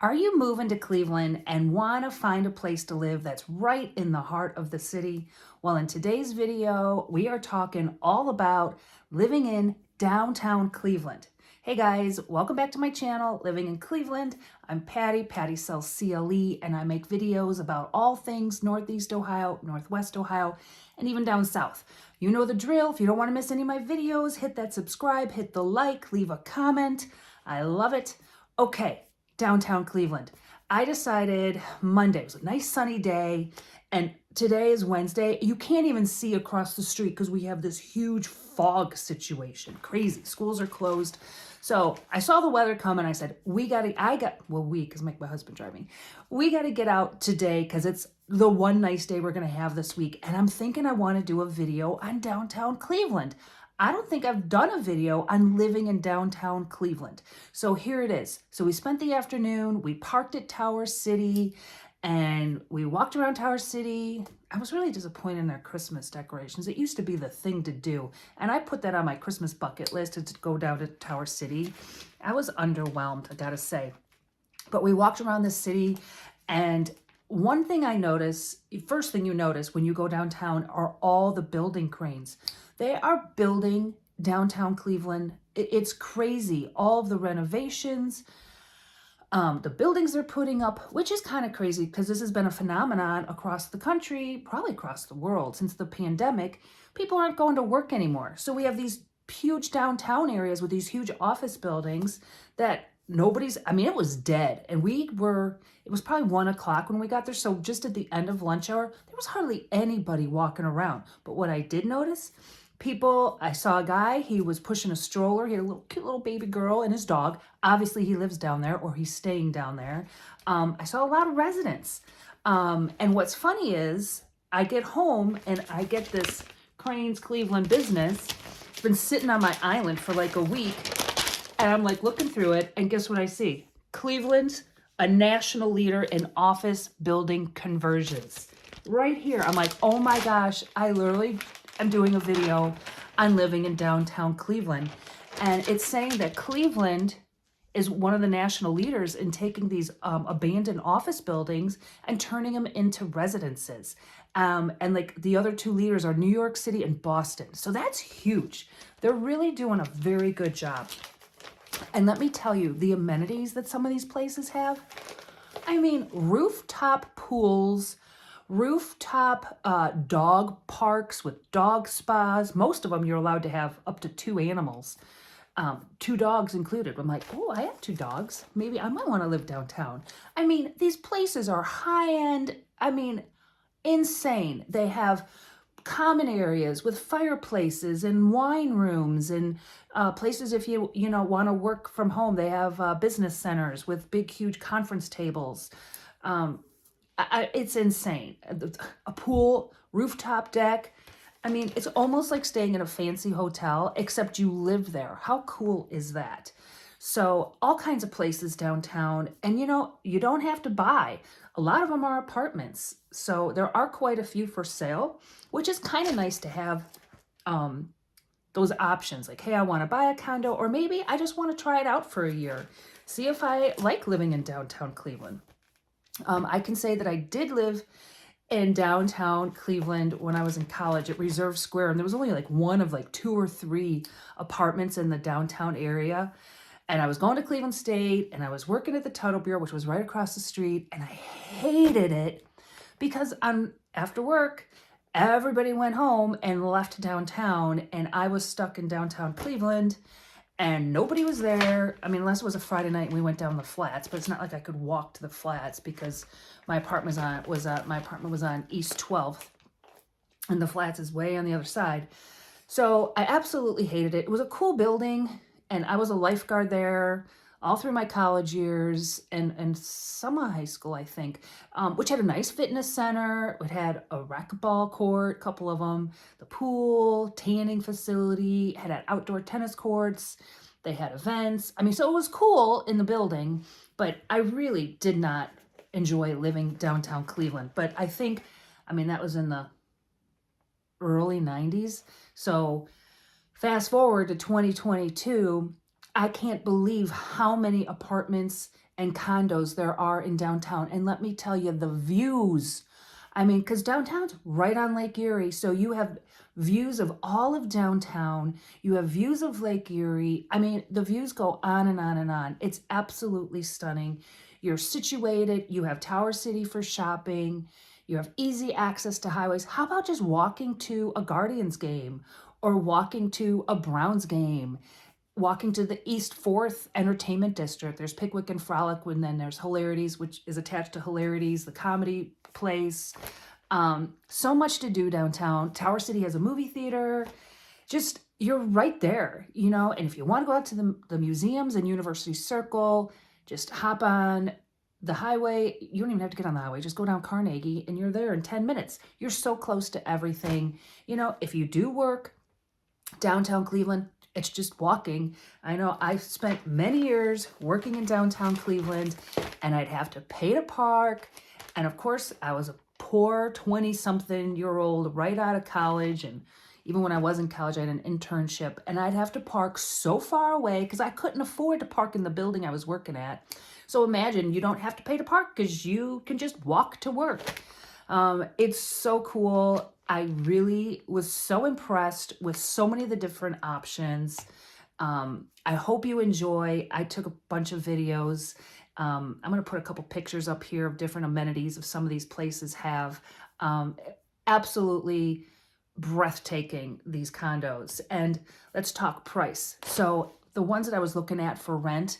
Are you moving to Cleveland and want to find a place to live that's right in the heart of the city? Well, in today's video, we are talking all about living in downtown Cleveland. Hey guys, welcome back to my channel, Living in Cleveland. I'm Patty. Patty sells CLE, and I make videos about all things Northeast Ohio, Northwest Ohio, and even down south. You know the drill. If you don't want to miss any of my videos, hit that subscribe, hit the like, leave a comment. I love it. Okay. Downtown Cleveland. I decided Monday, it was a nice sunny day, and today is Wednesday. You can't even see across the street because we have this huge fog situation. Crazy. Schools are closed. So I saw the weather come and I said, because my husband driving. We got to get out today because it's the one nice day we're going to have this week. And I'm thinking I want to do a video on downtown Cleveland. I don't think I've done a video on living in downtown Cleveland. So here it is. So we spent the afternoon, we parked at Tower City, and we walked around Tower City. I was really disappointed in their Christmas decorations. It used to be the thing to do. And I put that on my Christmas bucket list to go down to Tower City. I was underwhelmed, I gotta say. But we walked around the city, and one thing I noticed, first thing you notice when you go downtown are all the building cranes. They are building downtown Cleveland. It's crazy. All of the renovations, the buildings they're putting up, which is kind of crazy because this has been a phenomenon across the country, probably across the world since the pandemic. People aren't going to work anymore. So we have these huge downtown areas with these huge office buildings that it was dead. And it was probably 1 o'clock when we got there. So just at the end of lunch hour, there was hardly anybody walking around. But what I did notice, I saw a guy, he was pushing a stroller. He had a cute little baby girl and his dog. Obviously he lives down there or he's staying down there. I saw a lot of residents. And what's funny is I get home and I get this Cranes Cleveland business. It's been sitting on my island for like a week. And I'm like looking through it, and guess what I see? Cleveland's a national leader in office building conversions. Right here, I'm like, oh my gosh, I literally am doing a video on living in downtown Cleveland. And it's saying that Cleveland is one of the national leaders in taking these abandoned office buildings and turning them into residences. And like the other two leaders are New York City and Boston. So that's huge. They're really doing a very good job. And let me tell you, the amenities that some of these places have, rooftop pools, rooftop dog parks with dog spas. Most of them you're allowed to have up to 2 animals, 2 dogs included. I'm like, oh, I have 2 dogs. Maybe I might want to live downtown. These places are high-end, insane. They have common areas with fireplaces and wine rooms and places if you want to work from home. They have business centers with big, huge conference tables. It's insane. A pool, rooftop deck. It's almost like staying in a fancy hotel, except you live there. How cool is that? So all kinds of places downtown, and you don't have to buy. A lot of them are apartments. So there are quite a few for sale, which is kind of nice to have those options. Like, hey, I want to buy a condo, or maybe I just want to try it out for a year. See if I like living in downtown Cleveland. I can say that I did live in downtown Cleveland when I was in college at Reserve Square, and there was only like one of like 2 or 3 apartments in the downtown area. And I was going to Cleveland State, and I was working at the Title Bureau, which was right across the street, and I hated it because after work, everybody went home and left downtown, and I was stuck in downtown Cleveland, and nobody was there. Unless it was a Friday night and we went down the flats, but it's not like I could walk to the flats because my apartment was on East 12th, and the flats is way on the other side. So I absolutely hated it. It was a cool building, and I was a lifeguard there all through my college years and some of high school, I think, which had a nice fitness center. It had a racquetball court, a couple of them, the pool, tanning facility, had outdoor tennis courts. They had events. So it was cool in the building, but I really did not enjoy living downtown Cleveland. But I think, that was in the early 90s. So fast forward to 2022, I can't believe how many apartments and condos there are in downtown. And let me tell you, the views. I mean, because downtown's right on Lake Erie, so you have views of all of downtown. You have views of Lake Erie. I mean, the views go on and on and on. It's absolutely stunning. You're situated. You have Tower City for shopping. You have easy access to highways. How about just walking to a Guardians game or walking to a Browns game? Walking to the East 4th Entertainment District. There's Pickwick and Frolic, and then there's Hilarities, which is attached to Hilarities, the comedy place. So much to do downtown. Tower City has a movie theater. Just, you're right there, you know? And if you want to go out to the museums and University Circle, just hop on the highway. You don't even have to get on the highway. Just go down Carnegie and you're there in 10 minutes. You're so close to everything. You know, if you do work downtown Cleveland, it's just walking. I know I spent many years working in downtown Cleveland and I'd have to pay to park. And of course, I was a poor 20-something-year-old right out of college. And even when I was in college, I had an internship and I'd have to park so far away because I couldn't afford to park in the building I was working at. So imagine you don't have to pay to park because you can just walk to work. It's so cool. I really was so impressed with so many of the different options. I hope you enjoy. I took a bunch of videos. I'm going to put a couple pictures up here of different amenities of some of these places have. Absolutely breathtaking, these condos. And let's talk price. So the ones that I was looking at for rent,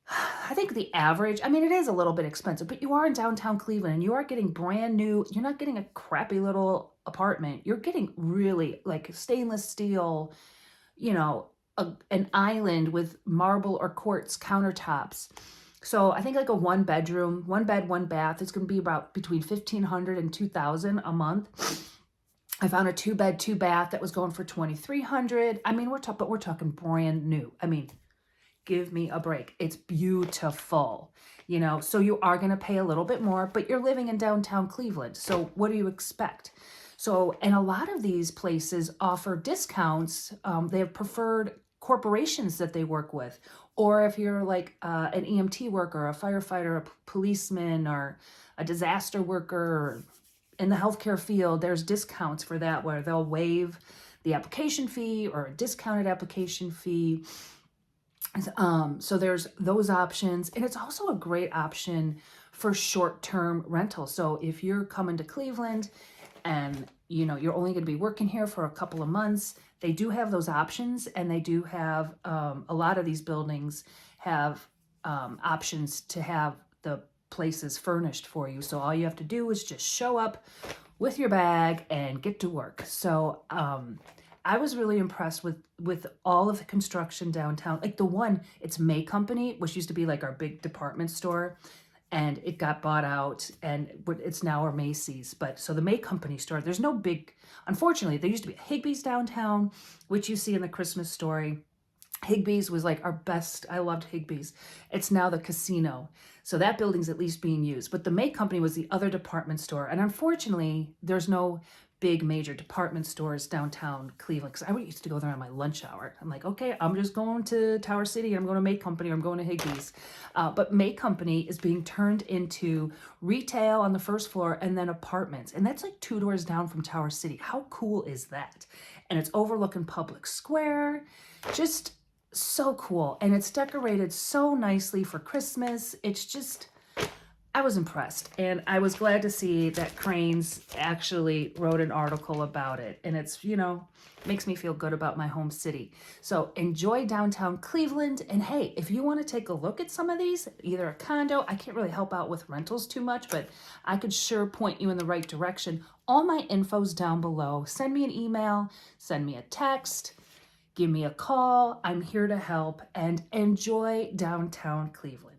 I think the average, I mean, it is a little bit expensive, but you are in downtown Cleveland and you are getting brand new. You're not getting a crappy little apartment. You're getting really like stainless steel, you know, an island with marble or quartz countertops. So I think like a one bed, one bath is going to be about between $1,500 and $2,000 a month. I found a 2-bed, 2-bath that was going for $2,300. I mean, we're talking brand new. I mean, give me a break. It's beautiful, you know, so you are going to pay a little bit more, but you're living in downtown Cleveland. So what do you expect? So, and a lot of these places offer discounts. They have preferred corporations that they work with. Or if you're like an EMT worker, a firefighter, a policeman, or a disaster worker, or in the healthcare field, there's discounts for that where they'll waive the application fee or a discounted application fee. So there's those options, and it's also a great option for short-term rental. So if you're coming to Cleveland and you know you're only going to be working here for a couple of months, they do have those options, and they do have a lot of these buildings have options to have the places furnished for you. So all you have to do is just show up with your bag and get to work. So I was really impressed with all of the construction downtown. Like the one, it's May Company, which used to be like our big department store, and it got bought out, and it's now our Macy's. But so the May Company store, there's no big, unfortunately, there used to be a Higbee's downtown, which you see in the Christmas Story. Higbee's was like our best. I loved Higbee's. It's now the casino. So that building's at least being used. But the May Company was the other department store. And unfortunately, there's no big major department stores downtown Cleveland, because I used to go there on my lunch hour. I'm like, okay, I'm just going to Tower City, I'm going to May Company, or I'm going to Higbee's. But May Company is being turned into retail on the first floor and then apartments. And that's like 2 doors down from Tower City. How cool is that? And it's overlooking Public Square. Just so cool. And it's decorated so nicely for Christmas. It's just, I was impressed, and I was glad to see that Cranes actually wrote an article about it. And it's, you know, makes me feel good about my home city. So enjoy downtown Cleveland. And hey, if you want to take a look at some of these, either a condo, I can't really help out with rentals too much, but I could sure point you in the right direction. All my info's down below. Send me an email, send me a text, give me a call. I'm here to help, and enjoy downtown Cleveland.